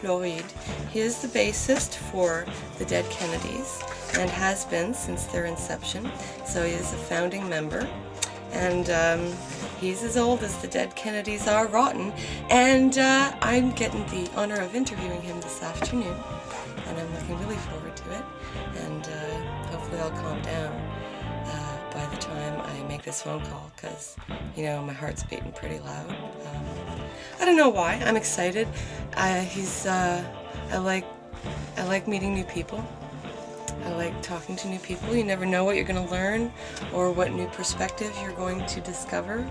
Floride. He is the bassist for the Dead Kennedys and has been since their inception, so he is a founding member. And he's as old as the Dead Kennedys are rotten, and I'm getting the honor of interviewing him this afternoon, and I'm looking really forward to it, and hopefully I'll calm down by the time I make this phone call, because, you know, my heart's beating pretty loud. I don't know why. I'm excited. I like meeting new people. I like talking to new people. You never know what you're going to learn or what new perspective you're going to discover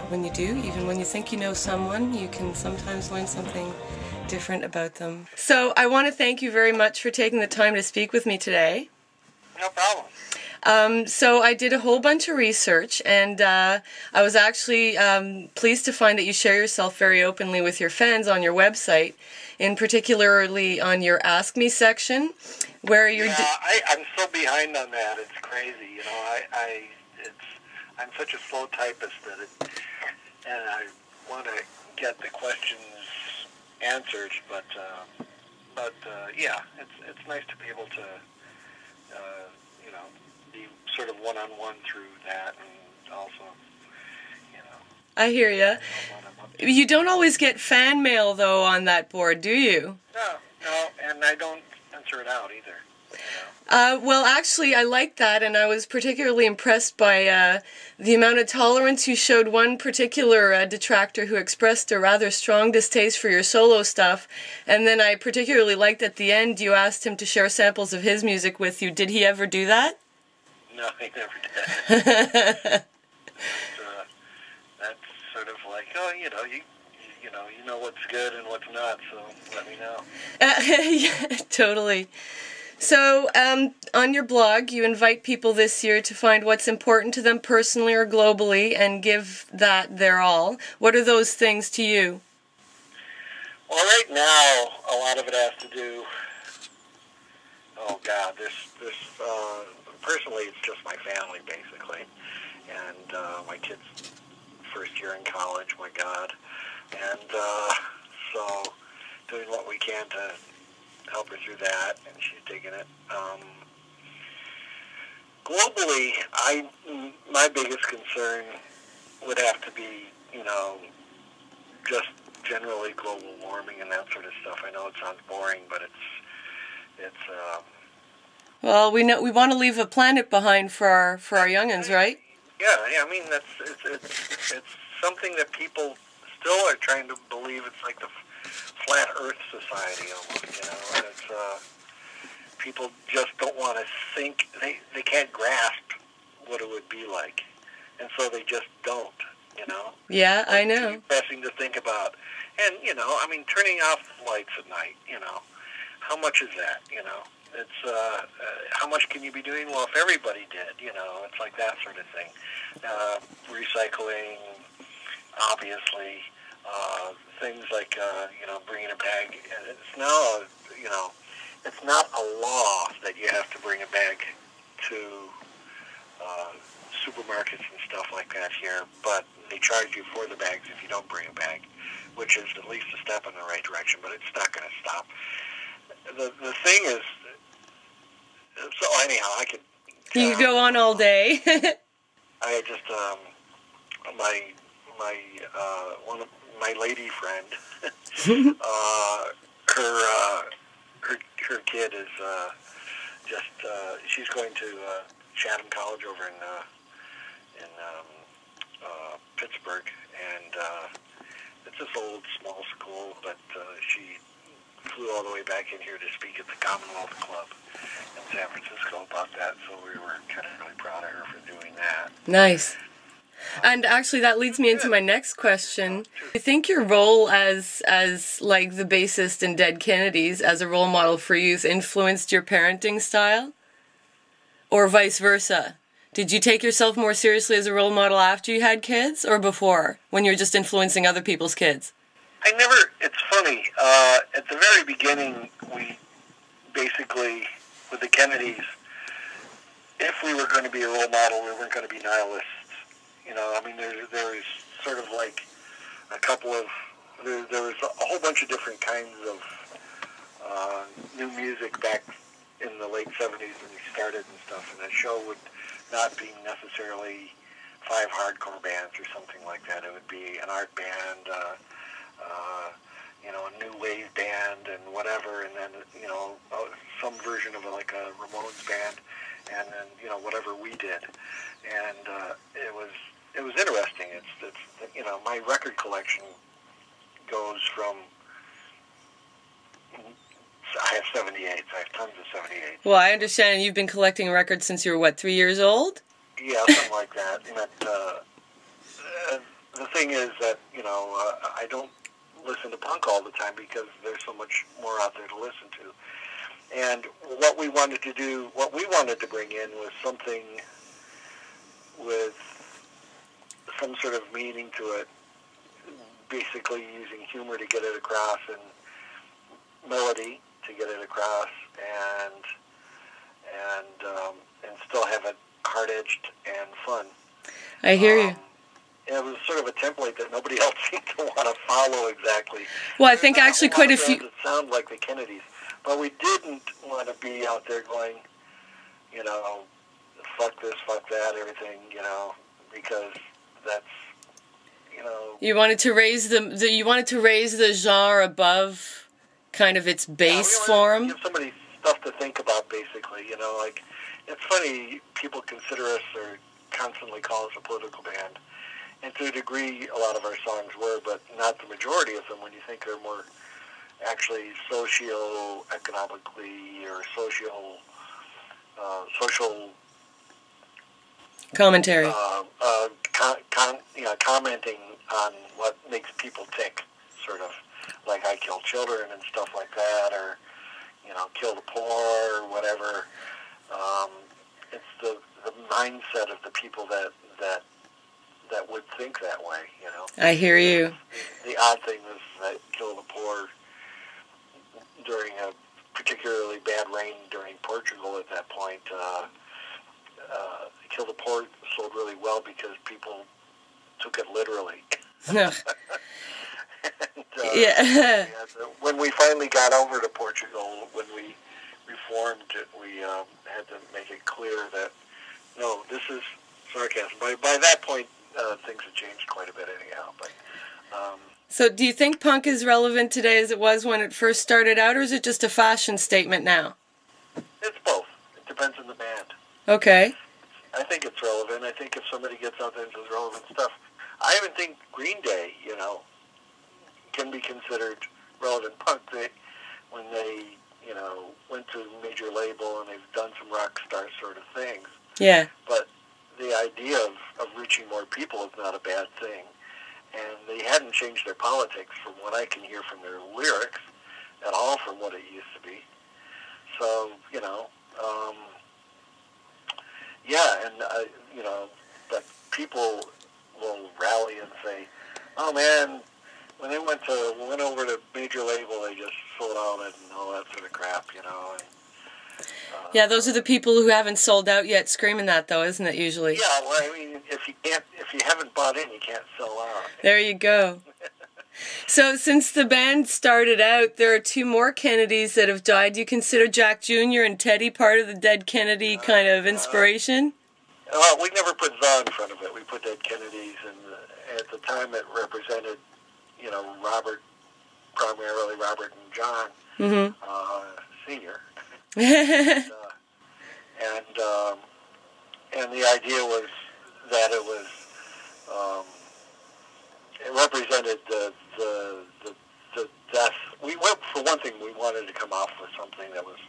when you do. Even when you think you know someone, you can sometimes learn something different about them. So I want to thank you very much for taking the time to speak with me today. No problem. So I did a whole bunch of research, and I was actually pleased to find that you share yourself very openly with your fans on your website, in particularly on your Ask Me section, where you're... I'm so behind on that. It's crazy. You know, I'm such a slow typist and I want to get the questions answered, but yeah, it's nice to be able to, you know, be sort of one-on-one through that, and also, you know. I hear ya. You don't always get fan mail, though, on that board, do you? No, and I don't censor it out either. Well, actually, I like that, and I was particularly impressed by the amount of tolerance you showed one particular detractor who expressed a rather strong distaste for your solo stuff, and then I particularly liked at the end you asked him to share samples of his music with you. Did he ever do that? No, he never did. That's sort of like, oh, you know what's good and what's not, so let me know. Yeah, totally. So, on your blog, you invite people this year to find what's important to them personally or globally and give that their all. What are those things to you? Well, right now, a lot of it has to do, oh God, personally, it's just my family, basically. And my kid's first year in college, my God. And so doing what we can to help her through that, and she's digging it. Globally, my biggest concern would have to be, you know, just generally global warming and that sort of stuff. I know it sounds boring, but it's well, we want to leave a planet behind for our young'uns, right? Yeah. I mean, it's something that people still are trying to believe. It's like the flat Earth society almost, you know. And it's people just don't want to think. They can't grasp what it would be like, and so they just don't, you know. Yeah, I know. It's depressing to think about, and you know, I mean, turning off the lights at night, you know, how much is that, you know? It's how much can you be doing? Well, if everybody did, you know, it's like that sort of thing. Recycling, obviously, things like you know, bringing a bag. It's now, you know, it's not a law that you have to bring a bag to supermarkets and stuff like that here, but they charge you for the bags if you don't bring a bag, which is at least a step in the right direction, but it's not going to stop. The thing is, so anyhow, I could... You could go on all day. I just, one of my lady friend, her kid is just, she's going to Chatham College over in Pittsburgh, and it's this old small school, but she flew all the way back in here to speak at the Commonwealth Club in San Francisco about that, so we were kind of really proud of her for doing that. Nice. And actually that leads me into my next question. Do you think your role as like the bassist in Dead Kennedys as a role model for youth influenced your parenting style? Or vice versa? Did you take yourself more seriously as a role model after you had kids or before, when you were just influencing other people's kids? It's funny, at the very beginning, we basically, with the Kennedys, if we were going to be a role model, we weren't going to be nihilists. You know, I mean, there was sort of like a couple of there was a whole bunch of different kinds of new music back in the late 70s when we started and stuff, and the show would not be necessarily 5 hardcore bands or something like that. It would be an art band, a new wave band and whatever, and then, some version of like a Ramones band, and then, whatever we did. And it was interesting. It's my record collection goes from, I have 78s. I have tons of 78s. Well, I understand you've been collecting records since you were, 3 years old? Yeah, something like that. And the thing is that, I don't listen to punk all the time because there's so much more out there to listen to. And what we wanted to bring in was something with some sort of meaning to it, basically using humor to get it across and melody to get it across, and still have it hard-edged and fun. I hear you. It was sort of a template that nobody else seemed to want to follow exactly. Well, I think actually quite a few... It sound like the Kennedys, but we didn't want to be out there going, fuck this, fuck that, everything, because that's, You wanted to raise the genre above kind of its base form. Give somebody stuff to think about, basically. It's funny, people consider us or constantly call us a political band, and to a degree, a lot of our songs were, but not the majority of them. When you think they're more actually socio-economically or social commentary, commenting on what makes people tick, sort of like I Kill Children and stuff like that, or Kill the Poor or whatever. It's the mindset of the people that would think that way. I hear you. The odd thing is that Kill the Poor, during a particularly bad rain during Portugal at that point, Kill the Poor sold really well because people took it literally. No. And, when we finally got over to Portugal, when we reformed it, we had to make it clear that, no, this is sarcasm. By that point, things have changed quite a bit anyhow. But so do you think punk is relevant today as it was when it first started out, or is it just a fashion statement now? It's both. It depends on the band. Okay. I think it's relevant. I think if somebody gets out there and does relevant stuff, I even think Green Day, can be considered relevant punk. When they, went to a major label and they've done some rock star sort of things. Yeah. But the idea of reaching more people is not a bad thing. And they hadn't changed their politics from what I can hear from their lyrics at all from what it used to be. So, that people will rally and say, oh man, when they went over to major label, they just sold out and all that sort of crap, Yeah, those are the people who haven't sold out yet screaming that, though, isn't it, usually? Yeah, well, I mean, if you haven't bought in, you can't sell out. There you go. So, since the band started out, there are 2 more Kennedys that have died. Do you consider Jack Jr. and Teddy part of the Dead Kennedy kind of inspiration? We never put "the" in front of it. We put Dead Kennedys, and at the time it represented, primarily Robert and John, Sr. and the idea was that it was it represented the death. For one thing, we wanted to come off with something that was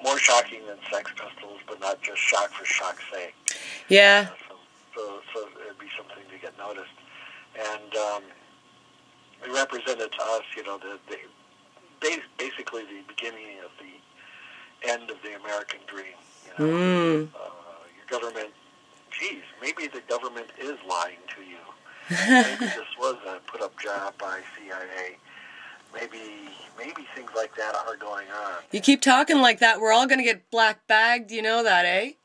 more shocking than Sex Pistols, but not just shock for shock's sake. Yeah. So it'd be something to get noticed, and it represented to us, basically the beginning of the end of the American dream. Your government, maybe the government is lying to you. Maybe this was a put-up job by CIA. Maybe things like that are going on. You keep talking like that, we're all going to get black bagged. You know that, eh?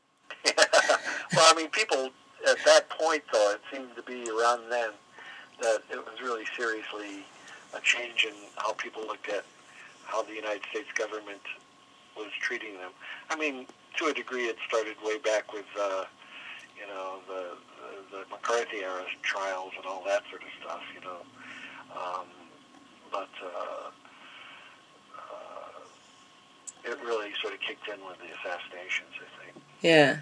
Well, I mean, people at that point, though, it seemed to be around then that it was really seriously a change in how people looked at how the United States government was treating them. I mean, to a degree, it started way back with, you know, the McCarthy era trials and all that sort of stuff, you know. But it really sort of kicked in with the assassinations, I think. Yeah.